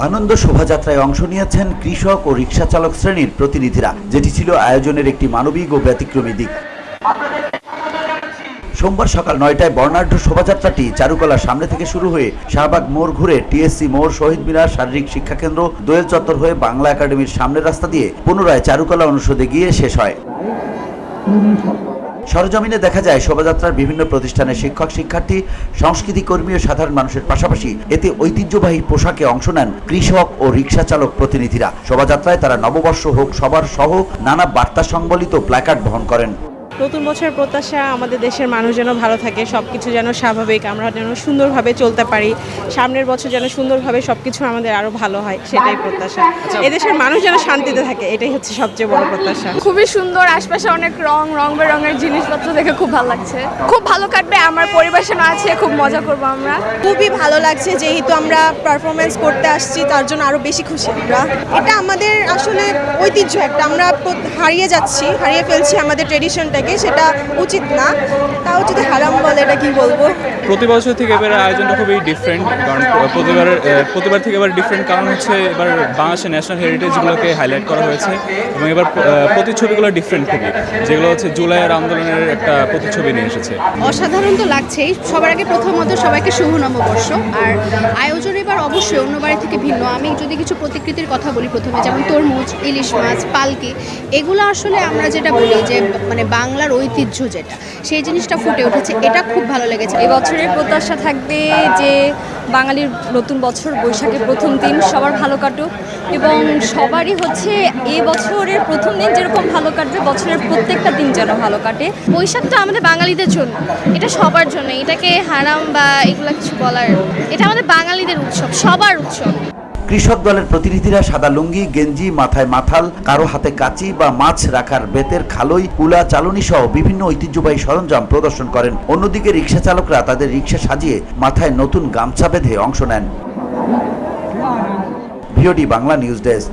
আনন্দ শোভাযাত্রায় অংশ নিয়েছেন কৃষক ও রিকশা চালক শ্রেণীর প্রতিনিধিরা, যেটি ছিল আয়োজনের একটি মানবিক ও ব্যতিক্রমী দিক। সোমবার সকাল 9টায় বর্ণাঢ্য শোভাযাত্রাটি চারুকলার সামনে থেকে শুরু হয়ে শাহবাগ মোড় ঘুরে টিএসসি মোড়, শহীদ মিনার, শারীরিক শিক্ষা কেন্দ্র, দোয়েল চত্বর হয়ে বাংলা একাডেমির সামনের রাস্তা দিয়ে পুনরায় চারুকলা অনুষদে গিয়ে শেষ হয়। সরজমিনে দেখা যায় শোভাযাত্রার বিভিন্ন প্রতিষ্ঠানের শিক্ষক, শিক্ষার্থী, সংস্কৃতি কর্মী ও সাধারণ মানুষের পাশাপাশি এতে ঐতিহ্যবাহী পোশাকে অংশ নেন কৃষক ও রিকশা চালক প্রতিনিধিরা। শোভাযাত্রায় তারা নববর্ষ হোক সবার সহ নানা বার্তা সংবলিত প্ল্যাকার্ড বহন করেন। নতুন বছরের প্রত্যাশা আমাদের দেশের মানুষ যেন ভালো থাকে, সবকিছু যেন স্বাভাবিক, আমরা যেন সুন্দরভাবে চলতে পারি, সামনের বছর যেন সুন্দরভাবে সবকিছু আমাদের আরো ভালো হয়, সেটাই প্রত্যাশা। এদেশের মানুষ যেন শান্তিতে থাকে, এটাই হচ্ছে সবচেয়ে বড় প্রত্যাশা। খুবই সুন্দর, আশপাশে অনেক রং বেরঙের জিনিসপত্র দেখে খুব ভালো লাগছে। খুব ভালো কাটবে, আমার পরিবেশন আছে, খুব মজা করবো আমরা। খুবই ভালো লাগছে, যেহেতু আমরা পারফরমেন্স করতে আসছি তার জন্য আরো বেশি খুশি আমরা। এটা আমাদের আসলে ঐতিহ্য একটা, আমরা হারিয়ে ফেলছি আমাদের ট্রেডিশনটাকে, সেটা উচিত না। তাও যদি হারাম বলে এটা কি বলবো। প্রতি বছর থেকে এবার আয়োজনটা খুবই ডিফারেন্ট, কারণ প্রতিবার থেকে এবার ডিফারেন্ট কারণ হচ্ছে এবার বাংলাদেশের ন্যাশনাল হেরিটেজগুলোকে হাইলাইট করা হয়েছে এবং এবার প্রতিচ্ছবিগুলো ডিফারেন্ট খুবই, যেগুলো হচ্ছে জুলাইয়ের আন্দোলনের একটা প্রতিচ্ছবি নিয়ে এসেছে। অসাধারণ তো লাগছেই। সবার আগে প্রথমত সবাইকে শুভ নববর্ষ। আর আয়োজন এবার অবশ্যই অন্য বাড়ি থেকে ভিন্ন। আমি যদি কিছু প্রতিকৃতির কথা বলি প্রথমে, যেমন তরমুজ, ইলিশ মাছ, পালকি, এগুলো আসলে আমরা যেটা বলি যে মানে বাংলার ঐতিহ্য যেটা, সেই জিনিসটা ফুটে উঠেছে, এটা খুব ভালো লেগেছে। এবছরের প্রত্যাশা থাকবে যে বাঙালির নতুন বছর বৈশাখের প্রথম দিন সবার ভালো কাটুক এবং সবারই হচ্ছে এই বছরের প্রথম দিন যেরকম ভালো কাটবে বছরের প্রত্যেকটা দিন যেন ভালো কাটে। বৈশাখটা আমাদের বাঙালিদের জন্য, এটা সবার জন্য, এটাকে হারাম বা এগুলো কিছু বলার, এটা আমাদের বাঙালিদের উৎসব, সবার উৎসব। কৃষক দলের প্রতিনিধিরা সাদা লুঙ্গি, গেঞ্জি, মাথায় মাথাল, কারো হাতে কাঁচি বা মাছ রাখার বেতের খালই, কুলা, চালনি সহ বিভিন্ন ঐতিহ্যবাহী সরঞ্জাম প্রদর্শন করেন। অন্যদিকে রিকশা চালকরা তাদের রিকশা সাজিয়ে মাথায় নতুন গামছা বেঁধে অংশ নেন। VOD Bangla news desk.